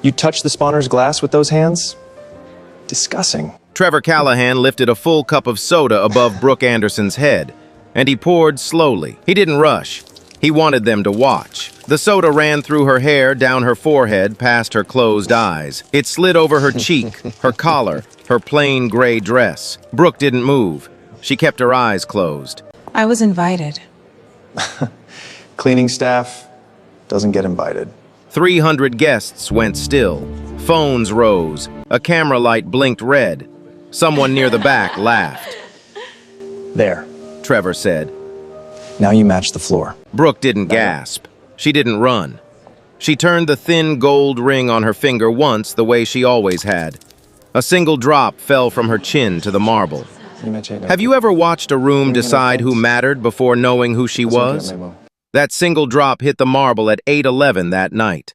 You touch the spawner's glass with those hands? Discussing. Trevor Callahan lifted a full cup of soda above Brooke Anderson's head, and he poured slowly. He didn't rush. He wanted them to watch. The soda ran through her hair, down her forehead, past her closed eyes. It slid over her cheek, her collar, her plain gray dress. Brooke didn't move. She kept her eyes closed. I was invited. Cleaning staff doesn't get invited. 300 guests went still. Phones rose. A camera light blinked red. Someone near the back laughed. There. Trevor said. Now you match the floor. Brooke didn't gasp. She didn't run. She turned the thin gold ring on her finger once the way she always had. A single drop fell from her chin to the marble. Have you ever watched a room decide who mattered before knowing who she was? That single drop hit the marble at 8:11 that night.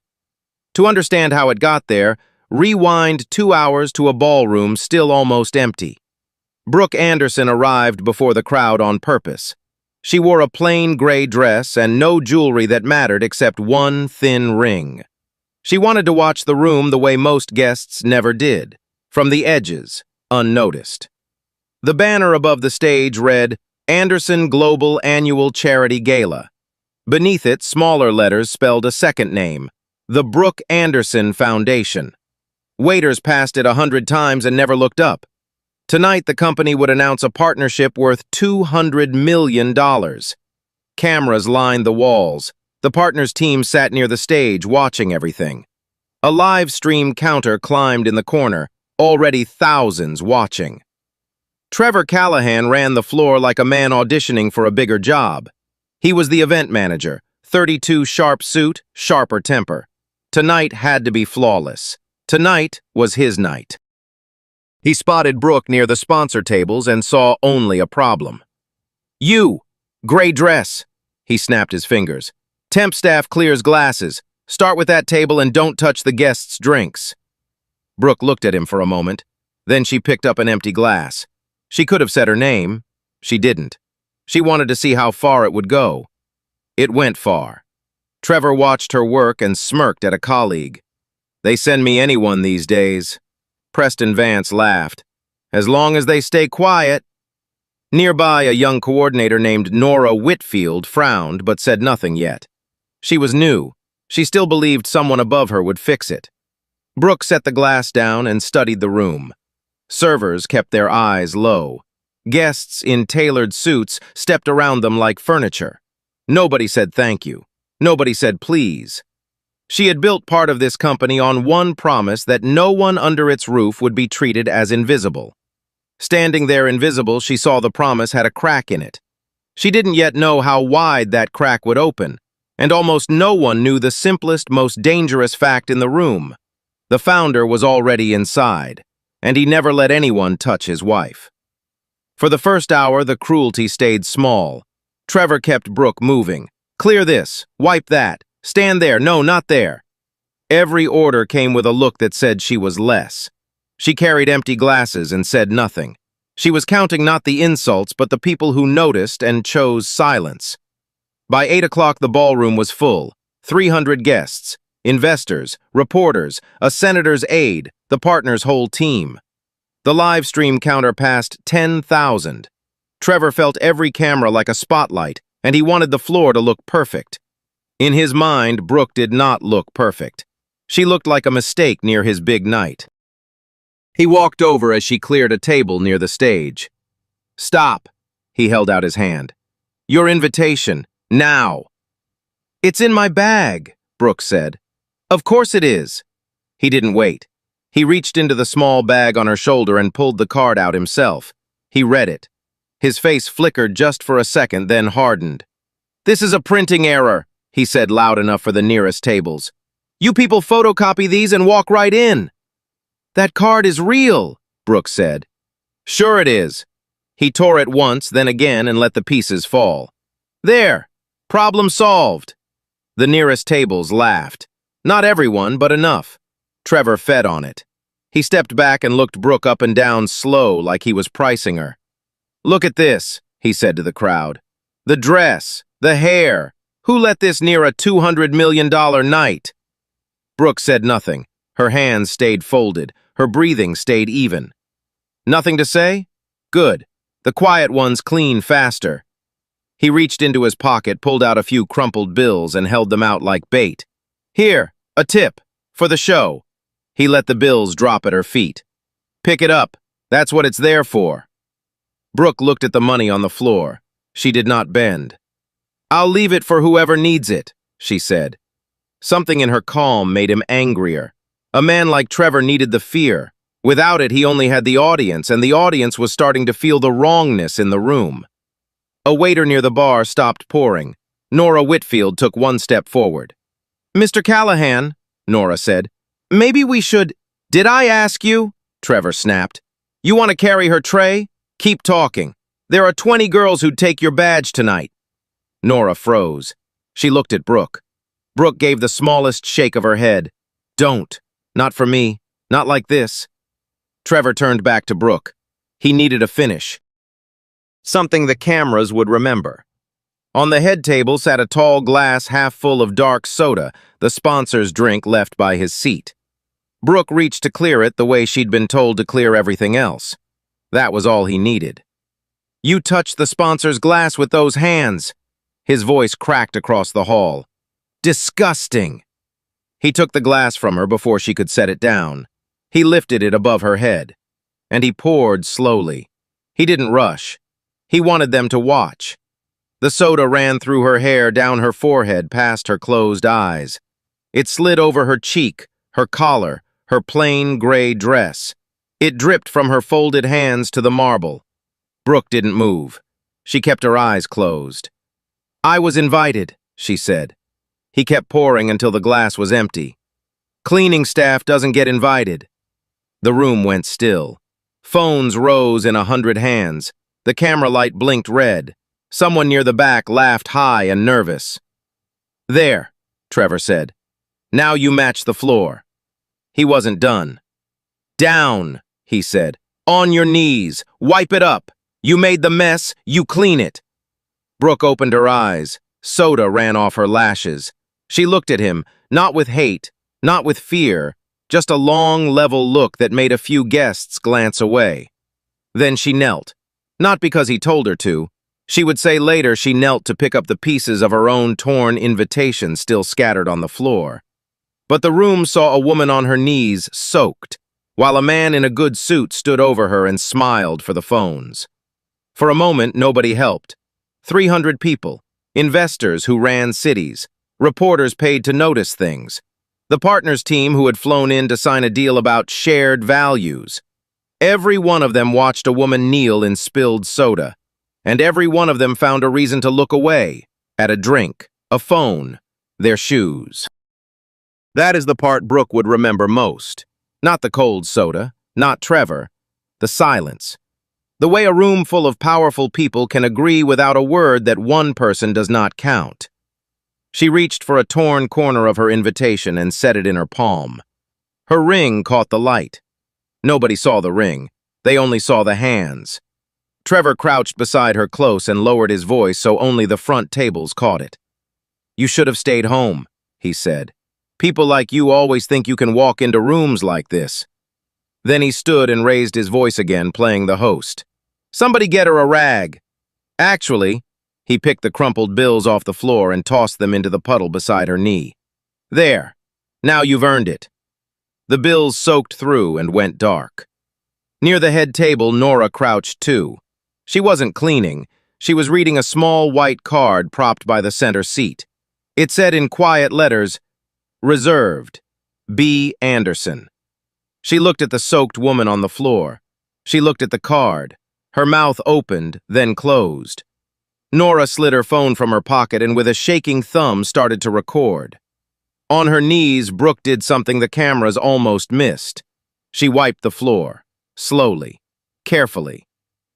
To understand how it got there, rewind 2 hours to a ballroom still almost empty. Brooke Anderson arrived before the crowd on purpose. She wore a plain gray dress and no jewelry that mattered except one thin ring. She wanted to watch the room the way most guests never did, from the edges, unnoticed. The banner above the stage read, Anderson Global Annual Charity Gala. Beneath it, smaller letters spelled a second name, the Brooke Anderson Foundation. Waiters passed it 100 times and never looked up. Tonight, the company would announce a partnership worth $200 million. Cameras lined the walls. The partners' team sat near the stage, watching everything. A live stream counter climbed in the corner, already thousands watching. Trevor Callahan ran the floor like a man auditioning for a bigger job. He was the event manager, 32 sharp suit, sharper temper. Tonight had to be flawless. Tonight was his night. He spotted Brooke near the sponsor tables and saw only a problem. You! Gray dress! He snapped his fingers. Temp staff clears glasses. Start with that table and don't touch the guests' drinks. Brooke looked at him for a moment. Then she picked up an empty glass. She could have said her name. She didn't. She wanted to see how far it would go. It went far. Trevor watched her work and smirked at a colleague. They send me anyone these days. Preston Vance laughed. As long as they stay quiet. Nearby, a young coordinator named Nora Whitfield frowned but said nothing yet. She was new. She still believed someone above her would fix it. Brooke set the glass down and studied the room. Servers kept their eyes low. Guests in tailored suits stepped around them like furniture. Nobody said thank you. Nobody said please. She had built part of this company on one promise that no one under its roof would be treated as invisible. Standing there invisible, she saw the promise had a crack in it. She didn't yet know how wide that crack would open, and almost no one knew the simplest, most dangerous fact in the room. The founder was already inside, and he never let anyone touch his wife. For the first hour, the cruelty stayed small. Trevor kept Brooke moving. Clear this, wipe that, stand there, no, not there. Every order came with a look that said she was less. She carried empty glasses and said nothing. She was counting not the insults, but the people who noticed and chose silence. By 8 o'clock, the ballroom was full. 300 guests, investors, reporters, a senator's aide, the partner's whole team. The live stream counter passed 10,000. Trevor felt every camera like a spotlight, and he wanted the floor to look perfect. In his mind, Brooke did not look perfect. She looked like a mistake near his big night. He walked over as she cleared a table near the stage. Stop, he held out his hand. Your invitation, now. It's in my bag, Brooke said. Of course it is. He didn't wait. He reached into the small bag on her shoulder and pulled the card out himself. He read it. His face flickered just for a second, then hardened. This is a printing error, he said loud enough for the nearest tables. You people photocopy these and walk right in. That card is real, Brooke said. Sure it is. He tore it once, then again, and let the pieces fall. There, problem solved. The nearest tables laughed. Not everyone, but enough. Trevor fed on it. He stepped back and looked Brooke up and down slow, like he was pricing her. Look at this, he said to the crowd. The dress, the hair. Who let this near a $200 million night? Brooke said nothing. Her hands stayed folded. Her breathing stayed even. Nothing to say? Good. The quiet ones clean faster. He reached into his pocket, pulled out a few crumpled bills, and held them out like bait. Here, a tip. For the show. He let the bills drop at her feet. Pick it up. That's what it's there for. Brooke looked at the money on the floor. She did not bend. I'll leave it for whoever needs it, she said. Something in her calm made him angrier. A man like Trevor needed the fear. Without it, he only had the audience, and the audience was starting to feel the wrongness in the room. A waiter near the bar stopped pouring. Nora Whitfield took one step forward. Mr. Callahan, Nora said, maybe we should— Did I ask you? Trevor snapped. You want to carry her tray? Keep talking. There are 20 girls who'd take your badge tonight. Nora froze. She looked at Brooke. Brooke gave the smallest shake of her head. Don't. Not for me. Not like this. Trevor turned back to Brooke. He needed a finish. Something the cameras would remember. On the head table sat a tall glass half full of dark soda, the sponsor's drink left by his seat. Brooke reached to clear it the way she'd been told to clear everything else. That was all he needed. You touched the sponsor's glass with those hands. His voice cracked across the hall. Disgusting. He took the glass from her before she could set it down. He lifted it above her head. And he poured slowly. He didn't rush. He wanted them to watch. The soda ran through her hair, down her forehead, past her closed eyes. It slid over her cheek, her collar, her plain gray dress. It dripped from her folded hands to the marble. Brooke didn't move. She kept her eyes closed. I was invited, she said. He kept pouring until the glass was empty. Cleaning staff doesn't get invited. The room went still. Phones rose in 100 hands. The camera light blinked red. Someone near the back laughed high and nervous. There, Trevor said. Now you match the floor. He wasn't done. Down, he said. On your knees. Wipe it up. You made the mess. You clean it. Brooke opened her eyes. Soda ran off her lashes. She looked at him, not with hate, not with fear, just a long, level look that made a few guests glance away. Then she knelt. Not because he told her to. She would say later she knelt to pick up the pieces of her own torn invitation still scattered on the floor. But the room saw a woman on her knees, soaked, while a man in a good suit stood over her and smiled for the phones. For a moment, nobody helped. 300 people, investors who ran cities, reporters paid to notice things, the partners team who had flown in to sign a deal about shared values. Every one of them watched a woman kneel in spilled soda, and every one of them found a reason to look away, at a drink, a phone, their shoes. That is the part Brooke would remember most. Not the cold soda, not Trevor, the silence. The way a room full of powerful people can agree without a word that one person does not count. She reached for a torn corner of her invitation and set it in her palm. Her ring caught the light. Nobody saw the ring. They only saw the hands. Trevor crouched beside her close and lowered his voice so only the front tables caught it. You should have stayed home, he said. People like you always think you can walk into rooms like this. Then he stood and raised his voice again, playing the host. Somebody get her a rag. Actually, he picked the crumpled bills off the floor and tossed them into the puddle beside her knee. There. Now you've earned it. The bills soaked through and went dark. Near the head table, Nora crouched too. She wasn't cleaning. She was reading a small white card propped by the center seat. It said in quiet letters, Reserved, B. Anderson. She looked at the soaked woman on the floor. She looked at the card. Her mouth opened, then closed. Nora slid her phone from her pocket and with a shaking thumb started to record. On her knees, Brooke did something the cameras almost missed. She wiped the floor, slowly, carefully.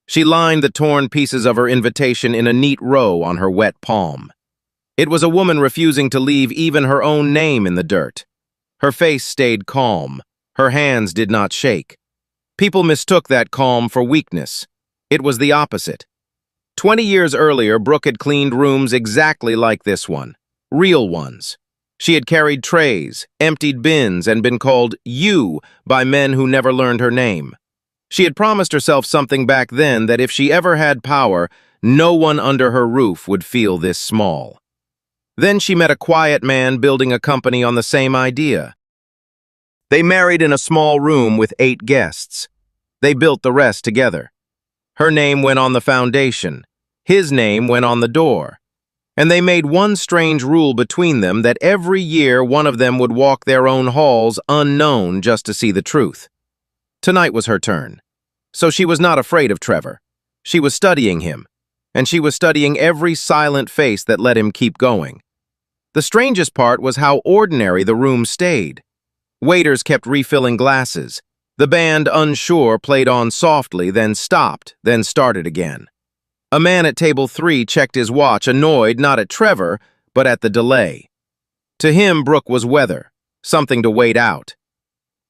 She lined the torn pieces of her invitation in a neat row on her wet palm. It was a woman refusing to leave even her own name in the dirt. Her face stayed calm. Her hands did not shake. People mistook that calm for weakness. It was the opposite. 20 years earlier, Brooke had cleaned rooms exactly like this one. Real ones. She had carried trays, emptied bins, and been called "you" by men who never learned her name. She had promised herself something back then, that if she ever had power, no one under her roof would feel this small. Then she met a quiet man building a company on the same idea. They married in a small room with 8 guests. They built the rest together. Her name went on the foundation. His name went on the door. And they made one strange rule between them, that every year one of them would walk their own halls unknown just to see the truth. Tonight was her turn. So she was not afraid of Trevor. She was studying him, and she was studying every silent face that let him keep going. The strangest part was how ordinary the room stayed. Waiters kept refilling glasses. The band, unsure, played on softly, then stopped, then started again. A man at table 3 checked his watch, annoyed not at Trevor, but at the delay. To him, Brooke was weather, something to wait out.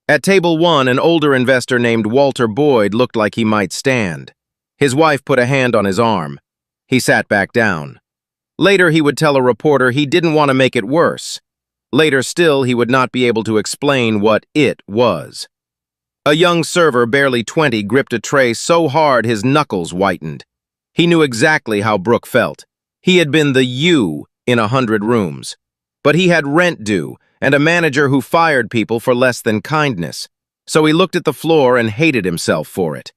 At table 1, an older investor named Walter Boyd looked like he might stand. His wife put a hand on his arm. He sat back down. Later, he would tell a reporter he didn't want to make it worse. Later still, he would not be able to explain what it was. A young server, barely 20, gripped a tray so hard his knuckles whitened. He knew exactly how Brooke felt. He had been the "you" in 100 rooms. But he had rent due, and a manager who fired people for less than kindness. So he looked at the floor and hated himself for it.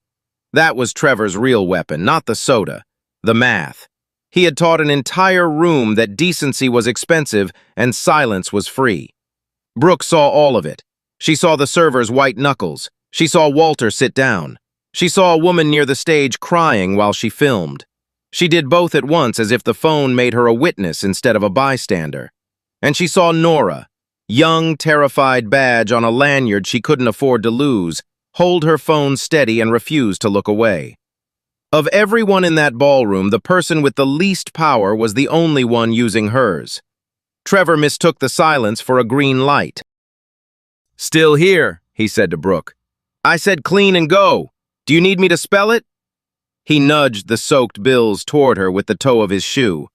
That was Trevor's real weapon, not the soda, the math. He had taught an entire room that decency was expensive and silence was free. Brooke saw all of it. She saw the server's white knuckles. She saw Walter sit down. She saw a woman near the stage crying while she filmed. She did both at once, as if the phone made her a witness instead of a bystander. And she saw Nora, young, terrified badge on a lanyard she couldn't afford to lose, hold her phone steady and refuse to look away. Of everyone in that ballroom, the person with the least power was the only one using hers. Trevor mistook the silence for a green light. "Still here," he said to Brooke. "I said clean and go. Do you need me to spell it?" He nudged the soaked bills toward her with the toe of his shoe.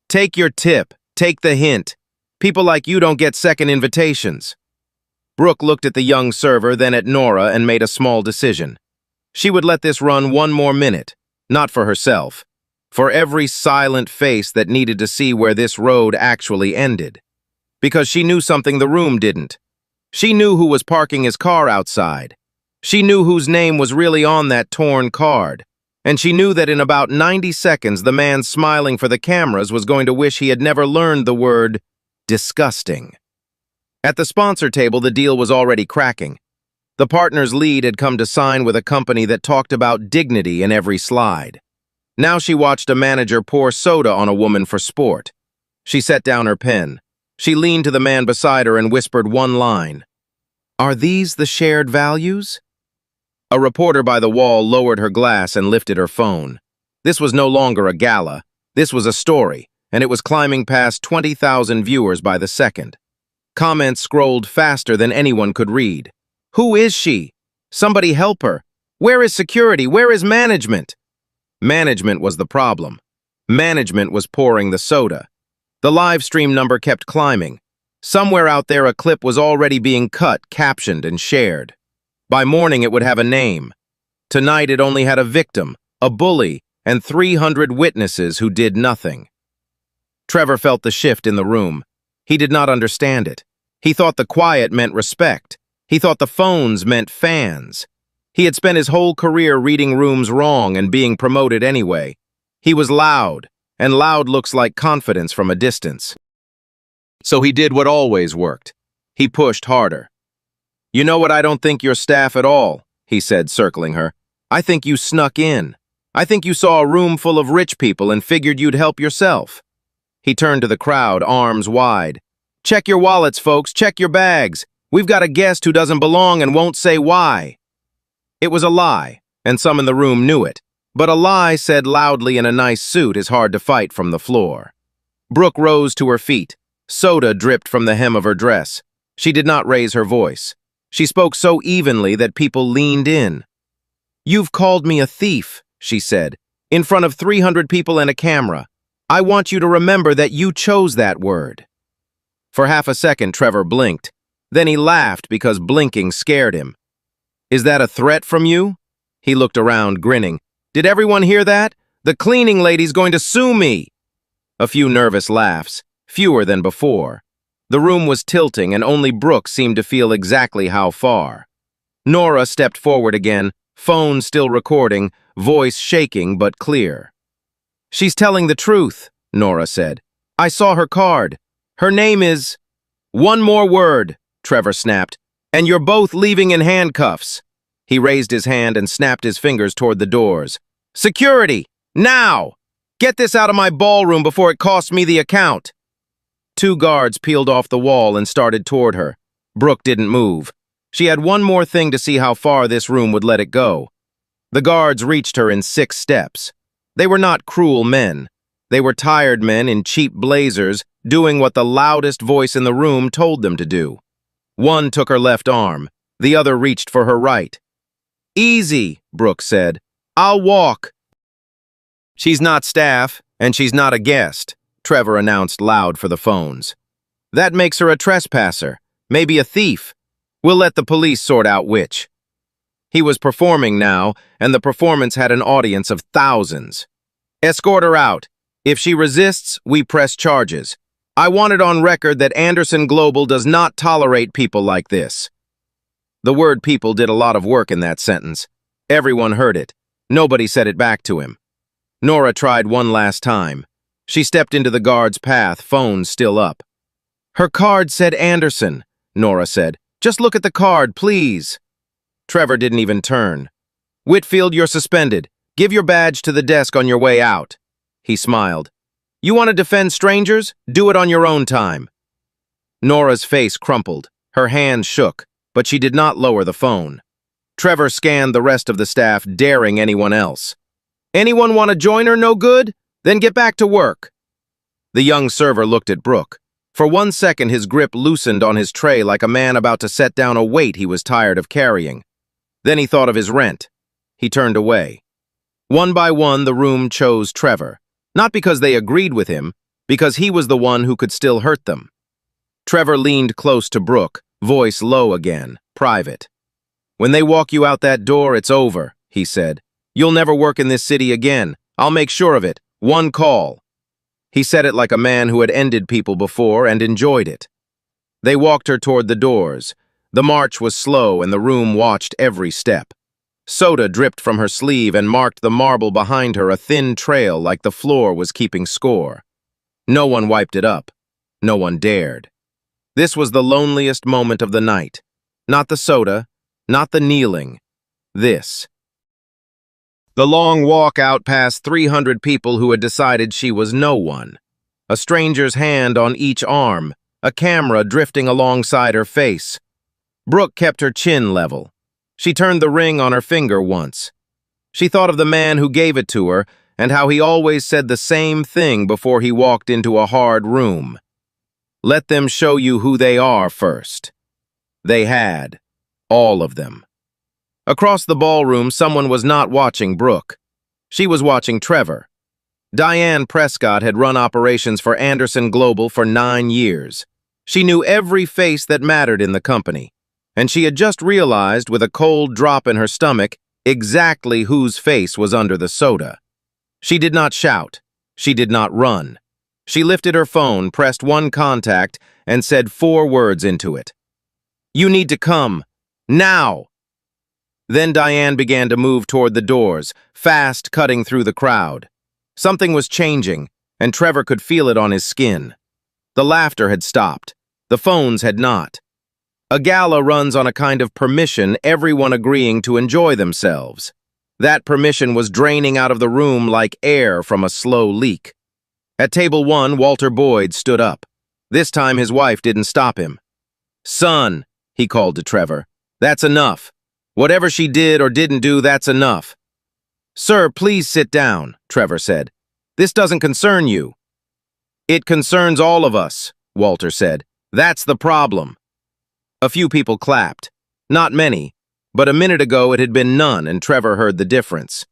"Take your tip. Take the hint. People like you don't get second invitations." Brooke looked at the young server, then at Nora, and made a small decision. She would let this run one more minute, not for herself, for every silent face that needed to see where this road actually ended. Because she knew something the room didn't. She knew who was parking his car outside. She knew whose name was really on that torn card. And she knew that in about 90 seconds, the man smiling for the cameras was going to wish he had never learned the word disgusting. At the sponsor table, the deal was already cracking. The partner's lead had come to sign with a company that talked about dignity in every slide. Now she watched a manager pour soda on a woman for sport. She set down her pen. She leaned to the man beside her and whispered one line. "Are these the shared values?" A reporter by the wall lowered her glass and lifted her phone. This was no longer a gala. This was a story, and it was climbing past 20,000 viewers by the second. Comments scrolled faster than anyone could read. "Who is she? Somebody help her. Where is security? Where is management?" Management was the problem. Management was pouring the soda. The live stream number kept climbing. Somewhere out there, a clip was already being cut, captioned, and shared. By morning, it would have a name. Tonight, it only had a victim, a bully, and 300 witnesses who did nothing. Trevor felt the shift in the room. He did not understand it. He thought the quiet meant respect. He thought the phones meant fans. He had spent his whole career reading rooms wrong and being promoted anyway. He was loud, and loud looks like confidence from a distance. So he did what always worked. He pushed harder. "You know what, I don't think you're staff at all," he said, circling her. "I think you snuck in. I think you saw a room full of rich people and figured you'd help yourself." He turned to the crowd, arms wide. "Check your wallets, folks. Check your bags. We've got a guest who doesn't belong and won't say why." It was a lie, and some in the room knew it. But a lie said loudly in a nice suit is hard to fight from the floor. Brooke rose to her feet. Soda dripped from the hem of her dress. She did not raise her voice. She spoke so evenly that people leaned in. "You've called me a thief," she said, "in front of 300 people and a camera. I want you to remember that you chose that word." For half a second, Trevor blinked. Then he laughed because blinking scared him. "Is that a threat from you?" He looked around, grinning. "Did everyone hear that? The cleaning lady's going to sue me!" A few nervous laughs, fewer than before. The room was tilting, and only Brooke seemed to feel exactly how far. Nora stepped forward again, phone still recording, voice shaking but clear. "She's telling the truth," Nora said. "I saw her card. Her name is—" "One more word," Trevor snapped, "and you're both leaving in handcuffs." He raised his hand and snapped his fingers toward the doors. "Security! Now! Get this out of my ballroom before it costs me the account." Two guards peeled off the wall and started toward her. Brooke didn't move. She had one more thing to see how far this room would let it go. The guards reached her in 6 steps. They were not cruel men. They were tired men in cheap blazers doing what the loudest voice in the room told them to do. One took her left arm. The other reached for her right. "Easy," Brooke said. "I'll walk." "She's not staff, and she's not a guest," Trevor announced loud for the phones. "That makes her a trespasser, maybe a thief. We'll let the police sort out which." He was performing now, and the performance had an audience of thousands. "Escort her out. If she resists, we press charges. I want it on record that Anderson Global does not tolerate people like this." The word people did a lot of work in that sentence. Everyone heard it. Nobody said it back to him. Nora tried one last time. She stepped into the guard's path, phone still up. "Her card said Anderson," Nora said. "Just look at the card, please." Trevor didn't even turn. "Whitfield, you're suspended. Give your badge to the desk on your way out." He smiled. "You want to defend strangers? Do it on your own time." Nora's face crumpled. Her hands shook, but she did not lower the phone. Trevor scanned the rest of the staff, daring anyone else. "Anyone want to join her, no good? Then get back to work." The young server looked at Brooke. For 1 second, his grip loosened on his tray like a man about to set down a weight he was tired of carrying. Then he thought of his rent. He turned away. One by one, the room chose Trevor. Not because they agreed with him, because he was the one who could still hurt them. Trevor leaned close to Brooke, voice low again, private. "When they walk you out that door, it's over," he said. "You'll never work in this city again. I'll make sure of it. One call." He said it like a man who had ended people before and enjoyed it. They walked her toward the doors. The march was slow and the room watched every step. Soda dripped from her sleeve and marked the marble behind her, a thin trail like the floor was keeping score. No one wiped it up. No one dared. This was the loneliest moment of the night. Not the soda, not the kneeling. This. The long walk out past 300 people who had decided she was no one. A stranger's hand on each arm, a camera drifting alongside her face. Brooke kept her chin level. She turned the ring on her finger once. She thought of the man who gave it to her and how he always said the same thing before he walked into a hard room. Let them show you who they are first. They had. All of them. Across the ballroom, someone was not watching Brooke. She was watching Trevor. Diane Prescott had run operations for Anderson Global for 9 years. She knew every face that mattered in the company. And she had just realized, with a cold drop in her stomach, exactly whose face was under the soda. She did not shout. She did not run. She lifted her phone, pressed one contact, and said 4 words into it. "You need to come. Now!" Then Diane began to move toward the doors, fast cutting through the crowd. Something was changing, and Trevor could feel it on his skin. The laughter had stopped. The phones had not. A gala runs on a kind of permission, everyone agreeing to enjoy themselves. That permission was draining out of the room like air from a slow leak. At table 1, Walter Boyd stood up. This time his wife didn't stop him. "Son," he called to Trevor, "that's enough. Whatever she did or didn't do, that's enough." "Sir, please sit down," Trevor said. "This doesn't concern you." "It concerns all of us," Walter said. "That's the problem." A few people clapped. Not many, but a minute ago it had been none, and Trevor heard the difference.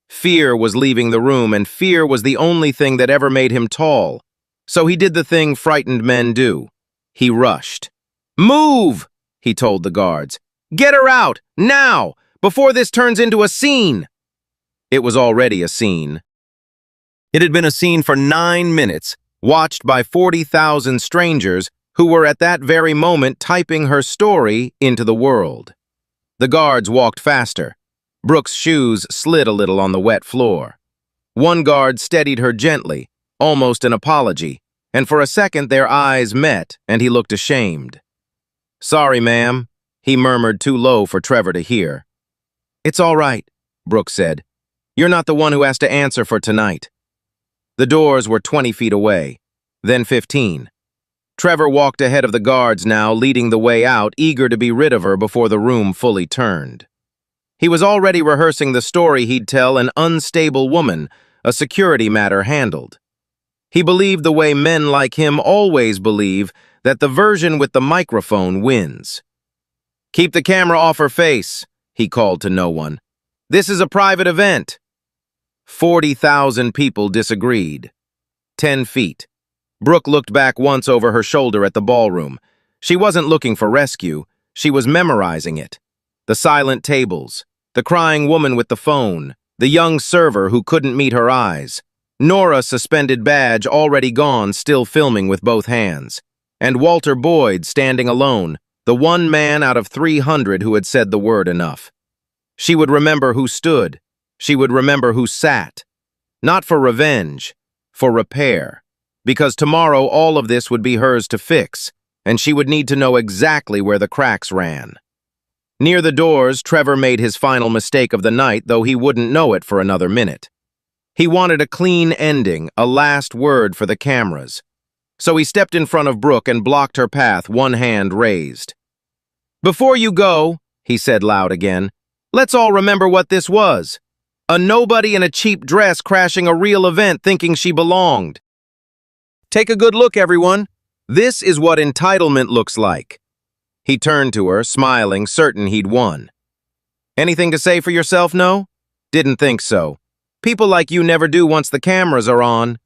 Fear was leaving the room, and fear was the only thing that ever made him tall. So he did the thing frightened men do. He rushed. "Move!" he told the guards. "Get her out, now, before this turns into a scene!" It was already a scene. It had been a scene for 9 minutes, watched by 40,000 strangers who were at that very moment typing her story into the world. The guards walked faster. Brooke's shoes slid a little on the wet floor. One guard steadied her gently, almost an apology, and for a second their eyes met and he looked ashamed. "Sorry, ma'am," he murmured too low for Trevor to hear. "It's all right," Brooke said. "You're not the one who has to answer for tonight." The doors were 20 feet away, then 15. Trevor walked ahead of the guards now, leading the way out, eager to be rid of her before the room fully turned. He was already rehearsing the story he'd tell an unstable woman, a security matter handled. He believed the way men like him always believe, that the version with the microphone wins. "Keep the camera off her face," he called to no one. "This is a private event." 40,000 people disagreed. 10 feet. Brooke looked back once over her shoulder at the ballroom. She wasn't looking for rescue. She was memorizing it. The silent tables, the crying woman with the phone, the young server who couldn't meet her eyes, Nora's suspended badge already gone, still filming with both hands, and Walter Boyd standing alone, the one man out of 300 who had said the word enough. She would remember who stood. She would remember who sat. Not for revenge, for repair. Because tomorrow all of this would be hers to fix, and she would need to know exactly where the cracks ran. Near the doors, Trevor made his final mistake of the night, though he wouldn't know it for another minute. He wanted a clean ending, a last word for the cameras. So he stepped in front of Brooke and blocked her path, one hand raised. "Before you go," he said loud again, "let's all remember what this was. A nobody in a cheap dress crashing a real event thinking she belonged. Take a good look, everyone. This is what entitlement looks like." He turned to her, smiling, certain he'd won. "Anything to say for yourself, no? Didn't think so. People like you never do once the cameras are on."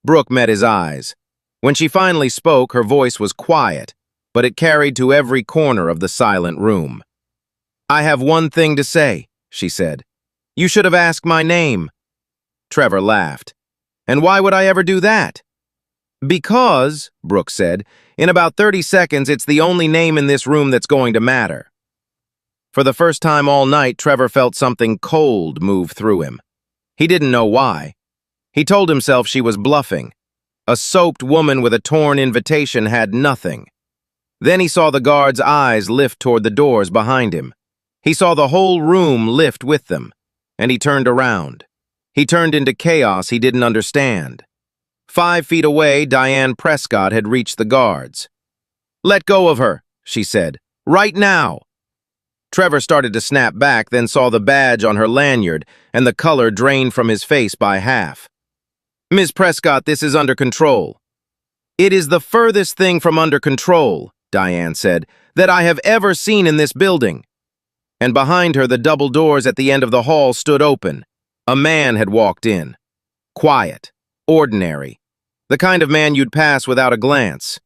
Brooke met his eyes. When she finally spoke, her voice was quiet, but it carried to every corner of the silent room. "I have one thing to say," she said. "You should have asked my name." Trevor laughed. "And why would I ever do that?" "Because," Brooke said, "in about 30 seconds it's the only name in this room that's going to matter." For the first time all night, Trevor felt something cold move through him. He didn't know why. He told himself she was bluffing. A soaped woman with a torn invitation had nothing. Then he saw the guard's eyes lift toward the doors behind him. He saw the whole room lift with them, and he turned around. He turned into chaos he didn't understand. 5 feet away, Diane Prescott had reached the guards. "Let go of her," she said. "Right now." Trevor started to snap back, then saw the badge on her lanyard, and the color drained from his face by half. "Ms. Prescott, this is under control." "It is the furthest thing from under control," Diane said, "that I have ever seen in this building." And behind her, the double doors at the end of the hall stood open. A man had walked in. Quiet. Ordinary. The kind of man you'd pass without a glance.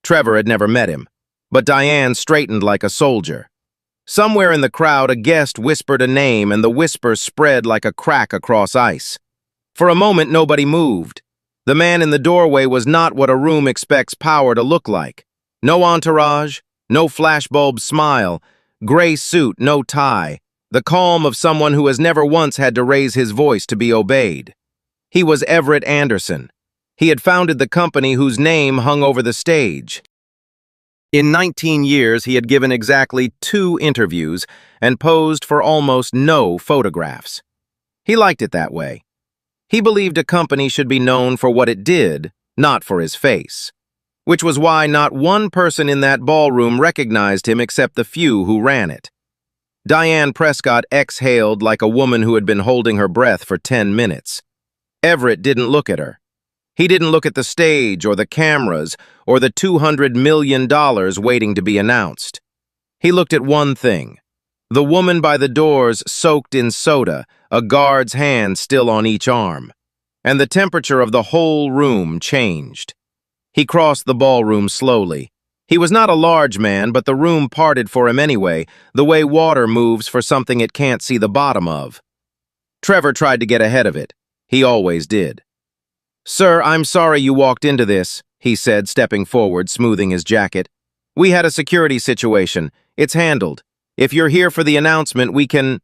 Trevor had never met him, but Diane straightened like a soldier. Somewhere in the crowd, a guest whispered a name, and the whisper spread like a crack across ice. For a moment, nobody moved. The man in the doorway was not what a room expects power to look like. No entourage, no flashbulb smile, gray suit, no tie, the calm of someone who has never once had to raise his voice to be obeyed. He was Everett Anderson. He had founded the company whose name hung over the stage. In 19 years, he had given exactly 2 interviews and posed for almost no photographs. He liked it that way. He believed a company should be known for what it did, not for his face. Which was why not one person in that ballroom recognized him except the few who ran it. Diane Prescott exhaled like a woman who had been holding her breath for 10 minutes. Everett didn't look at her. He didn't look at the stage or the cameras or the $200 million waiting to be announced. He looked at one thing. The woman by the doors soaked in soda, a guard's hand still on each arm. And the temperature of the whole room changed. He crossed the ballroom slowly. He was not a large man, but the room parted for him anyway, the way water moves for something it can't see the bottom of. Trevor tried to get ahead of it. He always did. "Sir, I'm sorry you walked into this," he said, stepping forward, smoothing his jacket. "We had a security situation. It's handled. If you're here for the announcement, we can—"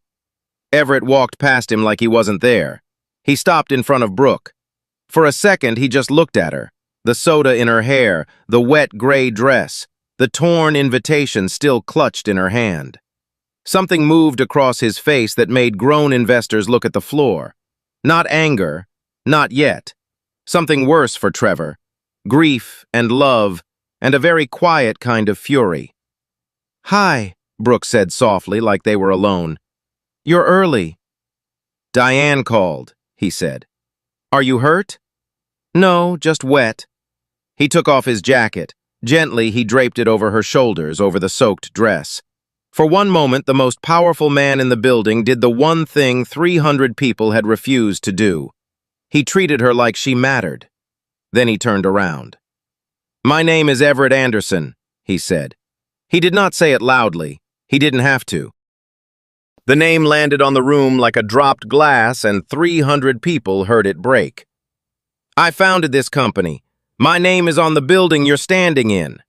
Everett walked past him like he wasn't there. He stopped in front of Brooke. For a second, he just looked at her. The soda in her hair, the wet gray dress, the torn invitation still clutched in her hand. Something moved across his face that made grown investors look at the floor. Not anger, not yet. Something worse for Trevor. Grief and love, and a very quiet kind of fury. "Hi," Brooke said softly, like they were alone. "You're early." "Diane called," he said. "Are you hurt?" "No, just wet." He took off his jacket. Gently, he draped it over her shoulders, over the soaked dress. For one moment, the most powerful man in the building did the one thing 300 people had refused to do. He treated her like she mattered. Then he turned around. "My name is Everett Anderson," he said. He did not say it loudly. He didn't have to. The name landed on the room like a dropped glass, and 300 people heard it break. "I founded this company. My name is on the building you're standing in."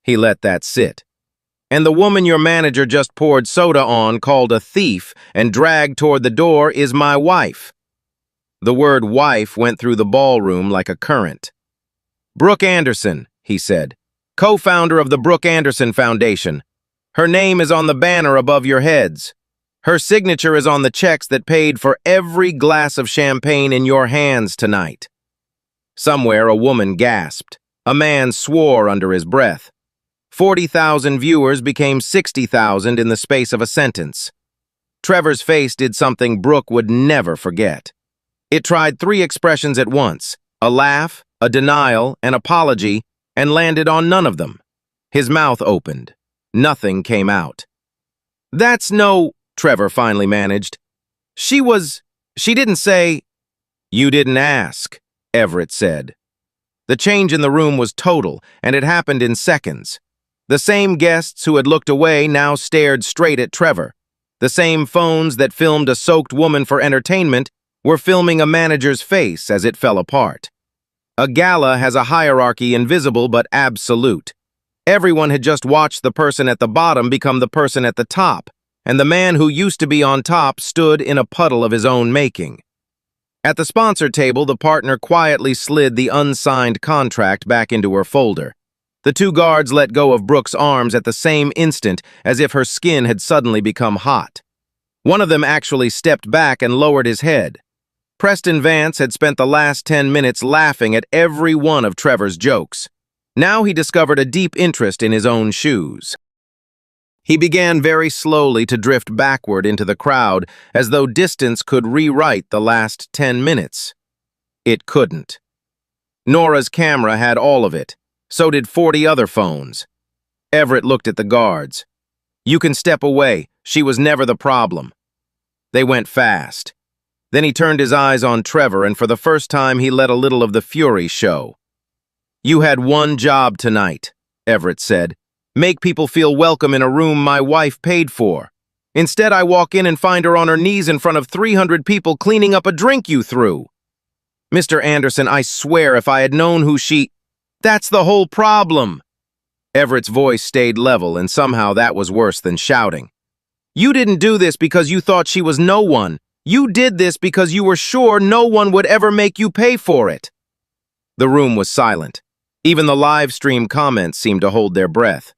He let that sit. "And the woman your manager just poured soda on, called a thief, and dragged toward the door is my wife." The word wife went through the ballroom like a current. "Brooke Anderson," he said, "co-founder of the Brooke Anderson Foundation. Her name is on the banner above your heads. Her signature is on the checks that paid for every glass of champagne in your hands tonight." Somewhere a woman gasped. A man swore under his breath. 40,000 viewers became 60,000 in the space of a sentence. Trevor's face did something Brooke would never forget. It tried 3 expressions at once: a laugh, a denial, an apology, and landed on none of them. His mouth opened. Nothing came out. "That's no," Trevor finally managed. She didn't say." "You didn't ask," Everett said. The change in the room was total, and it happened in seconds. The same guests who had looked away now stared straight at Trevor. The same phones that filmed a soaked woman for entertainment were filming a manager's face as it fell apart. A gala has a hierarchy invisible but absolute. Everyone had just watched the person at the bottom become the person at the top, and the man who used to be on top stood in a puddle of his own making. At the sponsor table, the partner quietly slid the unsigned contract back into her folder. The 2 guards let go of Brooke's arms at the same instant, as if her skin had suddenly become hot. One of them actually stepped back and lowered his head. Preston Vance had spent the last 10 minutes laughing at every one of Trevor's jokes. Now he discovered a deep interest in his own shoes. He began very slowly to drift backward into the crowd, as though distance could rewrite the last 10 minutes. It couldn't. Nora's camera had all of it. So did 40 other phones. Everett looked at the guards. "You can step away. She was never the problem." They went fast. Then he turned his eyes on Trevor, and for the first time he let a little of the fury show. "You had one job tonight," Everett said. "Make people feel welcome in a room my wife paid for. Instead, I walk in and find her on her knees in front of 300 people cleaning up a drink you threw. Mr. Anderson, I swear if I had known who she—" "That's the whole problem." Everett's voice stayed level, and somehow that was worse than shouting. "You didn't do this because you thought she was no one. You did this because you were sure no one would ever make you pay for it." The room was silent. Even the live stream comments seemed to hold their breath.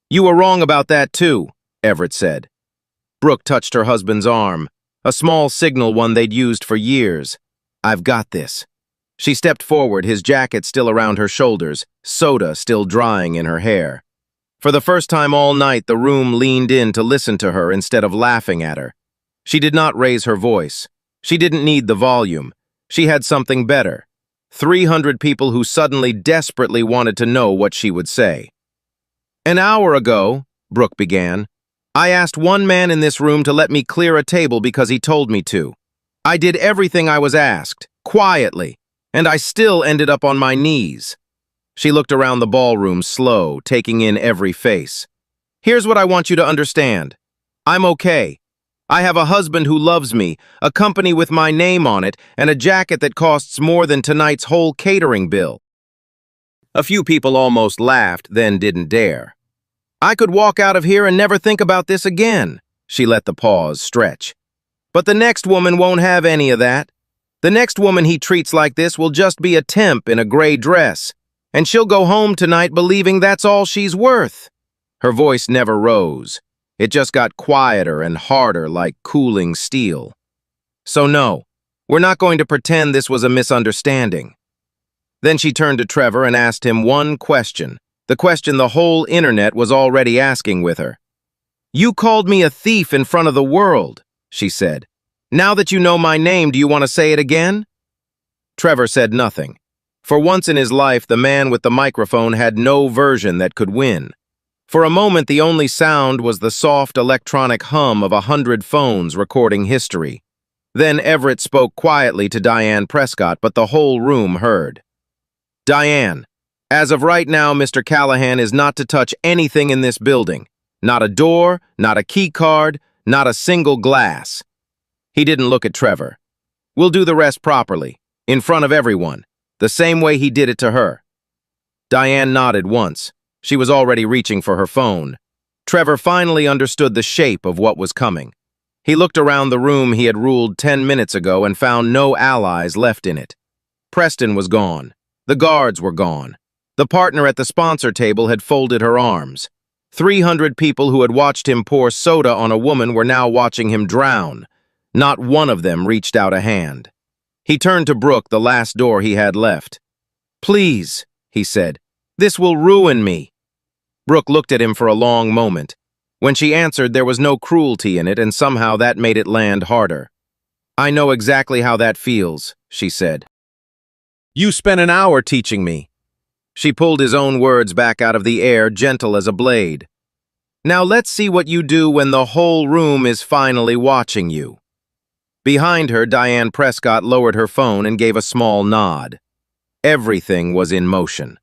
"You were wrong about that too," Everett said. Brooke touched her husband's arm, a small signal one they'd used for years. "I've got this." She stepped forward, his jacket still around her shoulders, soda still drying in her hair. For the first time all night, the room leaned in to listen to her instead of laughing at her. She did not raise her voice. She didn't need the volume. She had something better. 300 people who suddenly desperately wanted to know what she would say. "An hour ago," Brooke began, "I asked one man in this room to let me clear a table because he told me to. I did everything I was asked, quietly, and I still ended up on my knees." She looked around the ballroom, slow, taking in every face. "Here's what I want you to understand. I'm okay. I have a husband who loves me, a company with my name on it, and a jacket that costs more than tonight's whole catering bill." A few people almost laughed, then didn't dare. "I could walk out of here and never think about this again." She let the pause stretch. "But the next woman won't have any of that. The next woman he treats like this will just be a temp in a gray dress, and she'll go home tonight believing that's all she's worth." Her voice never rose. It just got quieter and harder, like cooling steel. "So no, we're not going to pretend this was a misunderstanding." Then she turned to Trevor and asked him one question, the question the whole internet was already asking with her. "You called me a thief in front of the world," she said. "Now that you know my name, do you want to say it again?" Trevor said nothing. For once in his life, the man with the microphone had no version that could win. For a moment, the only sound was the soft electronic hum of 100 phones recording history. Then Everett spoke quietly to Diane Prescott, but the whole room heard. "Diane, as of right now, Mr. Callahan is not to touch anything in this building. Not a door, not a key card, not a single glass." He didn't look at Trevor. "We'll do the rest properly, in front of everyone, the same way he did it to her." Diane nodded once. She was already reaching for her phone. Trevor finally understood the shape of what was coming. He looked around the room he had ruled 10 minutes ago and found no allies left in it. Preston was gone. The guards were gone. The partner at the sponsor table had folded her arms. 300 people who had watched him pour soda on a woman were now watching him drown. Not one of them reached out a hand. He turned to Brooke, the last door he had left. "Please," he said, "this will ruin me." Brooke looked at him for a long moment. When she answered, there was no cruelty in it, and somehow that made it land harder. "I know exactly how that feels," she said. "You spent an hour teaching me." She pulled his own words back out of the air, gentle as a blade. "Now let's see what you do when the whole room is finally watching you." Behind her, Diane Prescott lowered her phone and gave a small nod. Everything was in motion.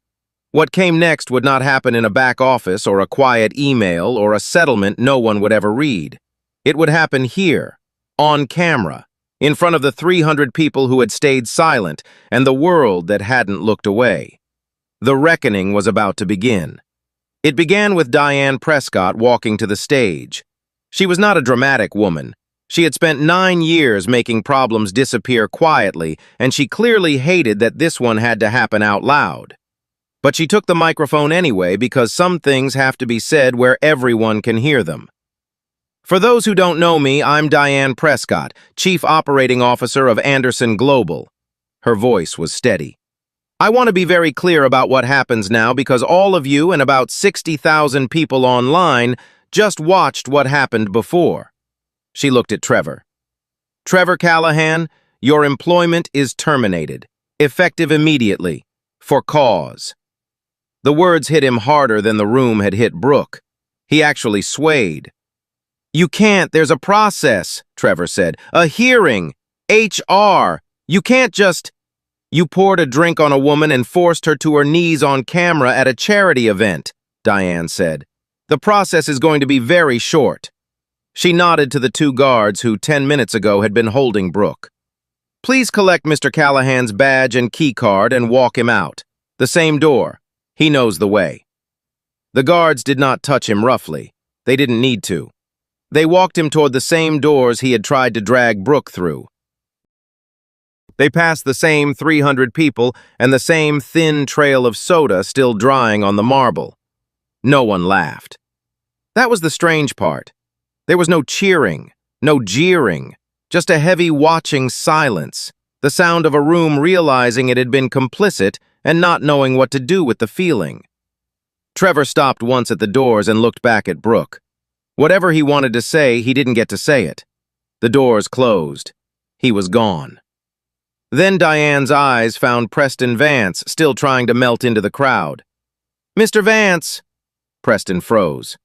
What came next would not happen in a back office or a quiet email or a settlement no one would ever read. It would happen here, on camera, in front of the 300 people who had stayed silent and the world that hadn't looked away. The reckoning was about to begin. It began with Diane Prescott walking to the stage. She was not a dramatic woman. She had spent 9 years making problems disappear quietly, and she clearly hated that this one had to happen out loud. But she took the microphone anyway because some things have to be said where everyone can hear them. "For those who don't know me, I'm Diane Prescott, Chief Operating Officer of Anderson Global." Her voice was steady. "I want to be very clear about what happens now because all of you and about 60,000 people online just watched what happened before." She looked at Trevor. "Trevor Callahan, your employment is terminated, effective immediately, for cause." The words hit him harder than the room had hit Brooke. He actually swayed. "You can't, there's a process," Trevor said. "A hearing, HR. You can't just—" "You poured a drink on a woman and forced her to her knees on camera at a charity event," Diane said. "The process is going to be very short." She nodded to the 2 guards who 10 minutes ago had been holding Brooke. "Please collect Mr. Callahan's badge and key card and walk him out. The same door. He knows the way." The guards did not touch him roughly. They didn't need to. They walked him toward the same doors he had tried to drag Brooke through. They passed the same 300 people and the same thin trail of soda still drying on the marble. No one laughed. That was the strange part. There was no cheering, no jeering, just a heavy watching silence, the sound of a room realizing it had been complicit and not knowing what to do with the feeling. Trevor stopped once at the doors and looked back at Brooke. Whatever he wanted to say, he didn't get to say it. The doors closed. He was gone. Then Diane's eyes found Preston Vance still trying to melt into the crowd. "Mr. Vance!" Preston froze.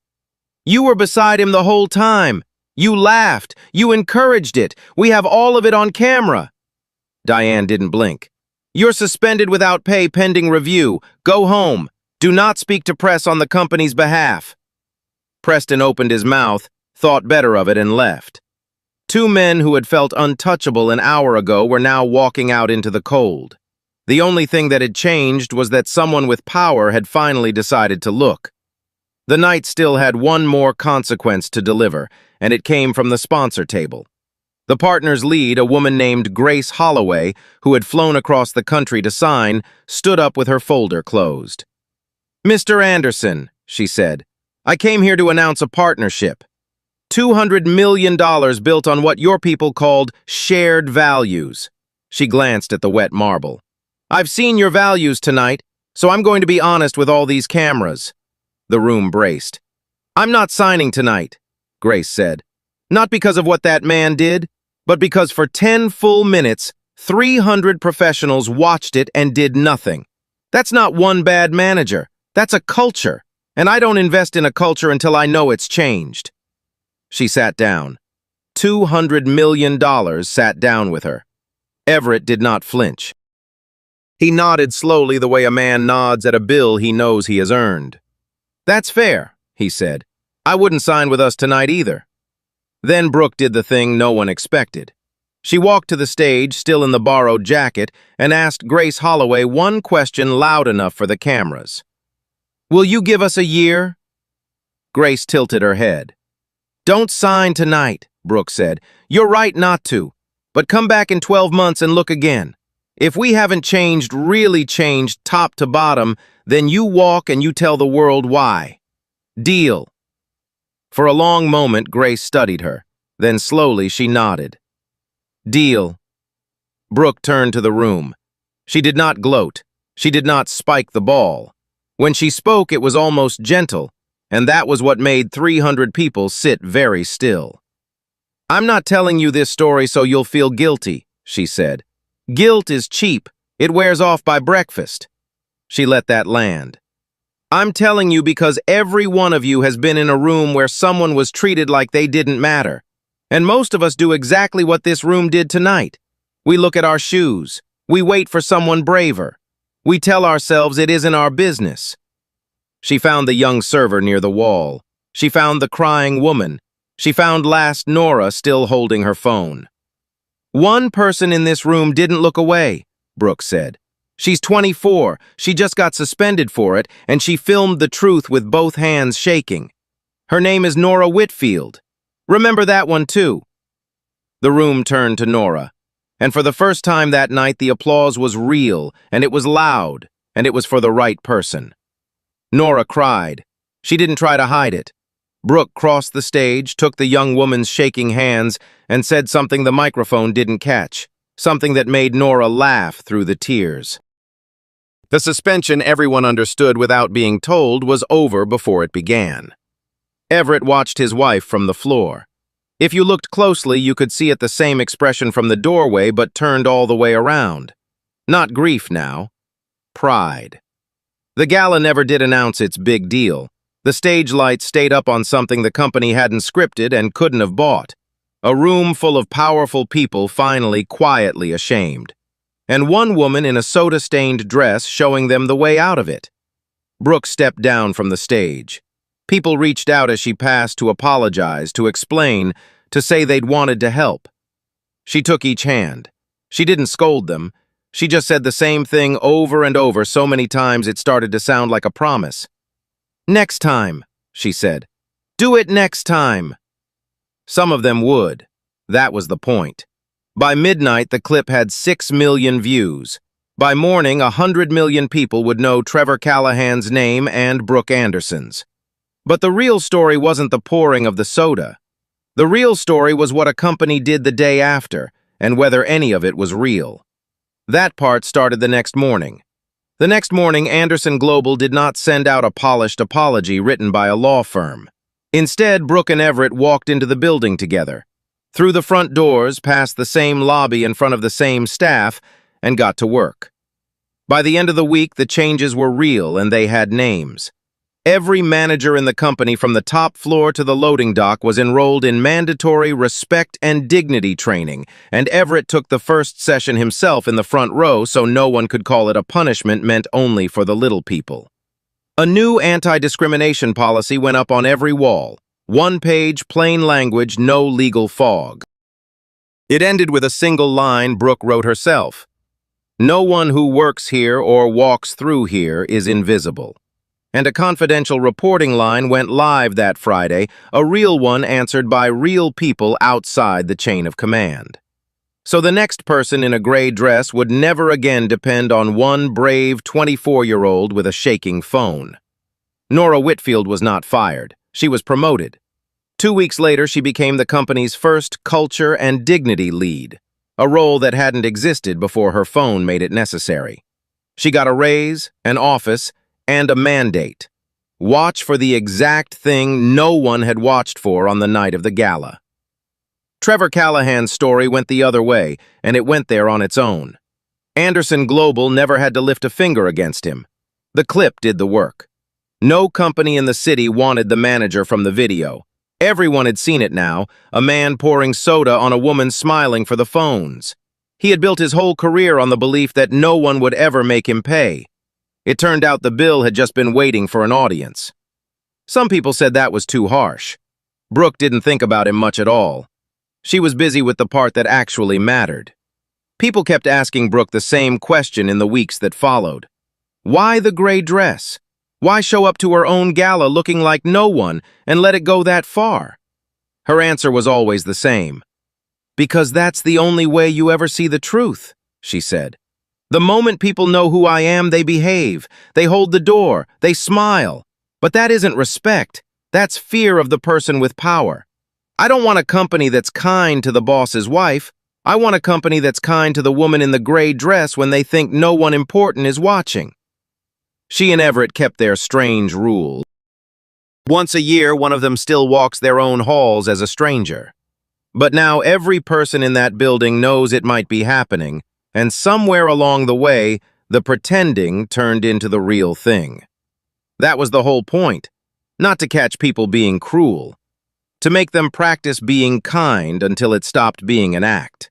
"You were beside him the whole time. You laughed. You encouraged it. We have all of it on camera." Diane didn't blink. You're suspended without pay pending review. Go home. Do not speak to press on the company's behalf. Preston opened his mouth, thought better of it, and left. Two men who had felt untouchable an hour ago were now walking out into the cold. The only thing that had changed was that someone with power had finally decided to look. The night still had one more consequence to deliver, and it came from the sponsor table. The partner's lead, a woman named Grace Holloway, who had flown across the country to sign, stood up with her folder closed. "Mr. Anderson," she said, "I came here to announce a partnership. $200 million built on what your people called shared values." She glanced at the wet marble. "I've seen your values tonight, so I'm going to be honest with all these cameras." The room braced. "I'm not signing tonight," Grace said. "Not because of what that man did, but because for 10 full minutes, 300 professionals watched it and did nothing. That's not one bad manager. That's a culture, and I don't invest in a culture until I know it's changed." She sat down. $200 million sat down with her. Everett did not flinch. He nodded slowly the way a man nods at a bill he knows he has earned. "That's fair," he said. "I wouldn't sign with us tonight either." Then Brooke did the thing no one expected. She walked to the stage, still in the borrowed jacket, and asked Grace Holloway one question loud enough for the cameras. "Will you give us a year?" Grace tilted her head. "Don't sign tonight," Brooke said. "You're right not to. But come back in 12 months and look again. If we haven't changed, really changed, top to bottom, then you walk and you tell the world why. Deal." For a long moment, Grace studied her. Then slowly she nodded. "Deal." Brooke turned to the room. She did not gloat. She did not spike the ball. When she spoke, it was almost gentle, and that was what made 300 people sit very still. "I'm not telling you this story so you'll feel guilty," she said. "Guilt is cheap. It wears off by breakfast." She let that land. "I'm telling you because every one of you has been in a room where someone was treated like they didn't matter. And most of us do exactly what this room did tonight. We look at our shoes. We wait for someone braver. We tell ourselves it isn't our business." She found the young server near the wall. She found the crying woman. She found last Nora still holding her phone. "One person in this room didn't look away," Brooke said. "She's 24. She just got suspended for it, and she filmed the truth with both hands shaking. Her name is Nora Whitfield. Remember that one too." The room turned to Nora, and for the first time that night the applause was real, and it was loud, and it was for the right person. Nora cried. She didn't try to hide it. Brooke crossed the stage, took the young woman's shaking hands, and said something the microphone didn't catch, something that made Nora laugh through the tears. The suspension everyone understood without being told was over before it began. Everett watched his wife from the floor. If you looked closely, you could see it the same expression from the doorway, but turned all the way around. Not grief now. Pride. The gala never did announce its big deal. The stage lights stayed up on something the company hadn't scripted and couldn't have bought. A room full of powerful people finally quietly ashamed. And one woman in a soda-stained dress showing them the way out of it. Brooke stepped down from the stage. People reached out as she passed to apologize, to explain, to say they'd wanted to help. She took each hand. She didn't scold them. She just said the same thing over and over so many times it started to sound like a promise. "Next time," she said. "Do it next time." Some of them would. That was the point. By midnight, the clip had 6 million views. By morning, 100 million people would know Trevor Callahan's name and Brooke Anderson's. But the real story wasn't the pouring of the soda. The real story was what a company did the day after, and whether any of it was real. That part started the next morning. The next morning, Anderson Global did not send out a polished apology written by a law firm. Instead, Brooke and Everett walked into the building together, through the front doors, past the same lobby in front of the same staff, and got to work. By the end of the week, the changes were real and they had names. Every manager in the company from the top floor to the loading dock was enrolled in mandatory respect and dignity training, and Everett took the first session himself in the front row so no one could call it a punishment meant only for the little people. A new anti-discrimination policy went up on every wall. One page, plain language, no legal fog. It ended with a single line Brooke wrote herself. "No one who works here or walks through here is invisible." And a confidential reporting line went live that Friday, a real one answered by real people outside the chain of command. So the next person in a gray dress would never again depend on one brave 24-year-old with a shaking phone. Nora Whitfield was not fired. She was promoted. 2 weeks later, she became the company's first culture and dignity lead, a role that hadn't existed before her phone made it necessary. She got a raise, an office, and a mandate. Watch for the exact thing no one had watched for on the night of the gala. Trevor Callahan's story went the other way, and it went there on its own. Anderson Global never had to lift a finger against him. The clip did the work. No company in the city wanted the manager from the video. Everyone had seen it now, a man pouring soda on a woman smiling for the phones. He had built his whole career on the belief that no one would ever make him pay. It turned out the bill had just been waiting for an audience. Some people said that was too harsh. Brooke didn't think about him much at all. She was busy with the part that actually mattered. People kept asking Brooke the same question in the weeks that followed. Why the gray dress? Why show up to her own gala looking like no one and let it go that far? Her answer was always the same. "Because that's the only way you ever see the truth," she said. "The moment people know who I am, they behave. They hold the door. They smile. But that isn't respect. That's fear of the person with power. I don't want a company that's kind to the boss's wife. I want a company that's kind to the woman in the gray dress when they think no one important is watching." She and Everett kept their strange rule. Once a year, one of them still walks their own halls as a stranger. But now every person in that building knows it might be happening, and somewhere along the way, the pretending turned into the real thing. That was the whole point, not to catch people being cruel, to make them practice being kind until it stopped being an act.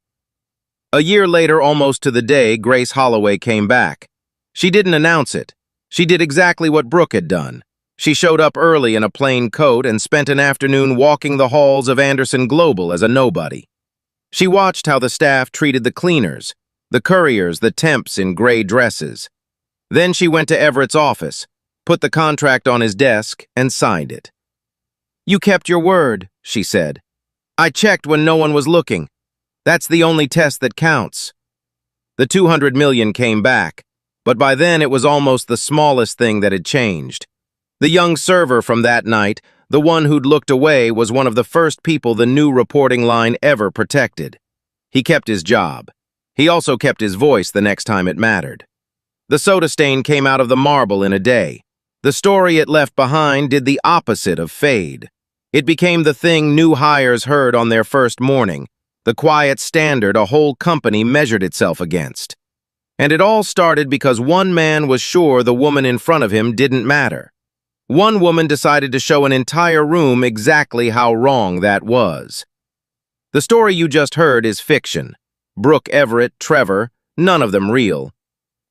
A year later, almost to the day, Grace Holloway came back. She didn't announce it. She did exactly what Brooke had done. She showed up early in a plain coat and spent an afternoon walking the halls of Anderson Global as a nobody. She watched how the staff treated the cleaners, the couriers, the temps in gray dresses. Then she went to Everett's office, put the contract on his desk, and signed it. "You kept your word," she said. "I checked when no one was looking. That's the only test that counts." The 200 million came back, but by then it was almost the smallest thing that had changed. The young server from that night, the one who'd looked away, was one of the first people the new reporting line ever protected. He kept his job. He also kept his voice the next time it mattered. The soda stain came out of the marble in a day. The story it left behind did the opposite of fade. It became the thing new hires heard on their first morning, the quiet standard a whole company measured itself against. And it all started because one man was sure the woman in front of him didn't matter. One woman decided to show an entire room exactly how wrong that was. The story you just heard is fiction. Brooke, Everett, Trevor, none of them real.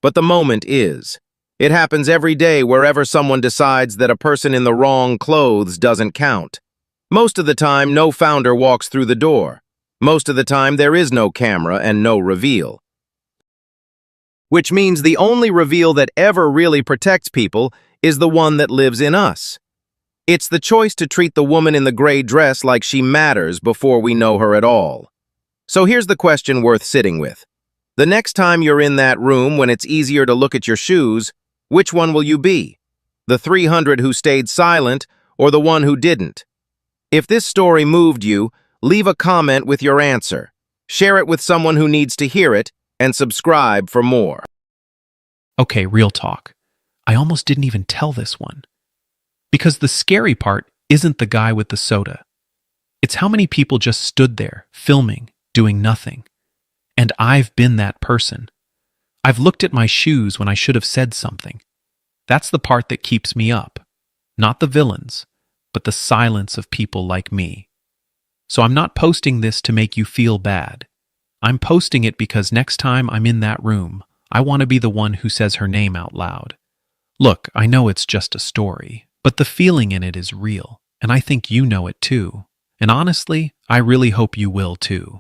But the moment is. It happens every day wherever someone decides that a person in the wrong clothes doesn't count. Most of the time, no founder walks through the door. Most of the time, there is no camera and no reveal. Which means the only reveal that ever really protects people is the one that lives in us. It's the choice to treat the woman in the gray dress like she matters before we know her at all. So here's the question worth sitting with. The next time you're in that room when it's easier to look at your shoes, which one will you be? The 300 who stayed silent or the one who didn't? If this story moved you, leave a comment with your answer. Share it with someone who needs to hear it, and subscribe for more. Okay, real talk. I almost didn't even tell this one. Because the scary part isn't the guy with the soda. It's how many people just stood there, filming, doing nothing. And I've been that person. I've looked at my shoes when I should have said something. That's the part that keeps me up. Not the villains, but the silence of people like me. So I'm not posting this to make you feel bad. I'm posting it because next time I'm in that room, I want to be the one who says her name out loud. Look, I know it's just a story, but the feeling in it is real, and I think you know it too. And honestly, I really hope you will too.